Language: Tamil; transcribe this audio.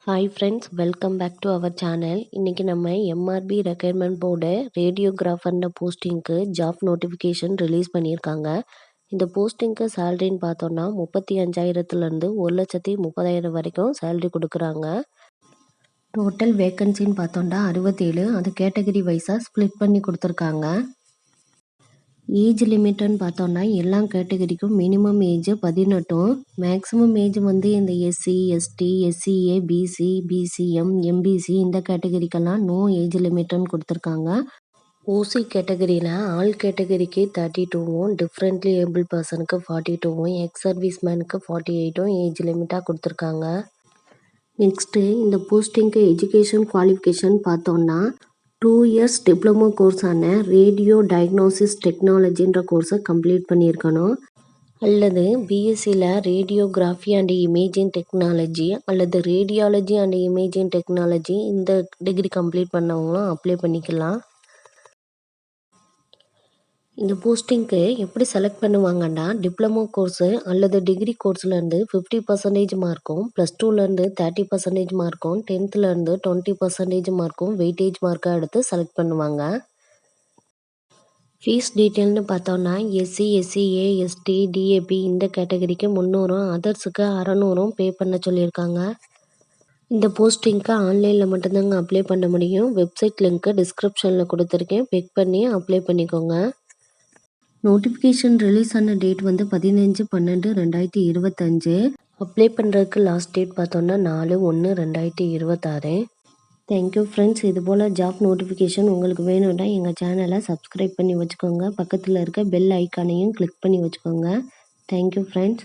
Hi friends, welcome back to our channel. இன்றைக்கி நம்ம எம்ஆர்பி ரெக்யர்மெண்ட் போர்டு ரேடியோகிராஃபர்ன்ற போஸ்டிங்க்கு ஜாப் நோட்டிஃபிகேஷன் ரிலீஸ் பண்ணியிருக்காங்க. இந்த போஸ்டிங்க்கு சேலரின்னு பார்த்தோன்னா 35,000லேருந்து 1,30,000 வரைக்கும் சேலரி கொடுக்குறாங்க. டோட்டல் வேக்கன்சின்னு பார்த்தோன்னா 67. அது கேட்டகரி வைஸாக ஸ்ப்ளிட் பண்ணி கொடுத்துருக்காங்க. ஏஜ் லிமிட்டுன்னு பார்த்தோன்னா எல்லா கேட்டகரிக்கும் மினிமம் ஏஜ் 18, மேக்ஸிமம் ஏஜ் வந்து இந்த SC, ST, SCA, BC, BCM, MBC இந்த கேட்டகரிக்கெல்லாம் நோ ஏஜ் லிமிட்டுன்னு கொடுத்துருக்காங்க. ஓசி கேட்டகரியில் ஆல் கேட்டகரிக்கு 32வும், டிஃப்ரெண்ட்லி ஏபிள் பர்சனுக்கு 42வும், எக்ஸ் சர்வீஸ் மேனுக்கு 48வும் ஏஜ் லிமிட்டாக கொடுத்துருக்காங்க. நெக்ஸ்ட்டு இந்த போஸ்டிங்க்கு எஜுகேஷன் குவாலிஃபிகேஷன் பார்த்தோன்னா 2 இயர்ஸ் டிப்ளமோ கோர்ஸான ரேடியோ டயக்னோசிஸ் டெக்னாலஜின்ற கோர்ஸை கம்ப்ளீட் பண்ணியிருக்கணும். அல்லது பிஎஸ்சியில் ரேடியோகிராஃபி அண்ட் இமேஜிங் டெக்னாலஜி அல்லது ரேடியாலஜி அண்ட் இமேஜிங் டெக்னாலஜி இந்த டிகிரி கம்ப்ளீட் பண்ணவங்களும் அப்ளை பண்ணிக்கலாம். இந்த போஸ்டிங்க்கு எப்படி செலக்ட் பண்ணுவாங்கன்னா, டிப்ளமோ கோர்ஸு அல்லது டிகிரி கோர்ஸ்லேருந்து 50% மார்க்கும், +2லேருந்து 30% மார்க்கும், 10th-லேருந்து 20% மார்க்கும் வெயிட்டேஜ் மார்க்காக எடுத்து செலக்ட் பண்ணுவாங்க. ஃபீஸ் டீட்டெயில்னு பார்த்தோன்னா எஸ்சி, எஸ்சிஏ, எஸ்டி, டிஏபி இந்த கேட்டகரிக்கு 300ம், அதர்ஸுக்கு 600ம் பே பண்ண சொல்லியிருக்காங்க. இந்த போஸ்டிங்க்கு ஆன்லைனில் மட்டும்தாங்க அப்ளை பண்ண முடியும். வெப்சைட் லிங்க்கு டிஸ்கிரிப்ஷனில் கொடுத்துருக்கேன், பிக் பண்ணி அப்ளை பண்ணிக்கோங்க. நோட்டிஃபிகேஷன் ரிலீஸ் ஆன டேட் வந்து 15/12/2025. அப்ளை பண்ணுறதுக்கு லாஸ்ட் டேட் பார்த்தோன்னா 4/1/2026. Thank you friends. இதுபோல் ஜாப் நோட்டிஃபிகேஷன் உங்களுக்கு வேணும்னா எங்கள் சேனலை சப்ஸ்கிரைப் பண்ணி வச்சுக்கோங்க. பக்கத்தில் இருக்க பெல் ஐக்கானையும் கிளிக் பண்ணி வச்சுக்கோங்க. Thank you friends.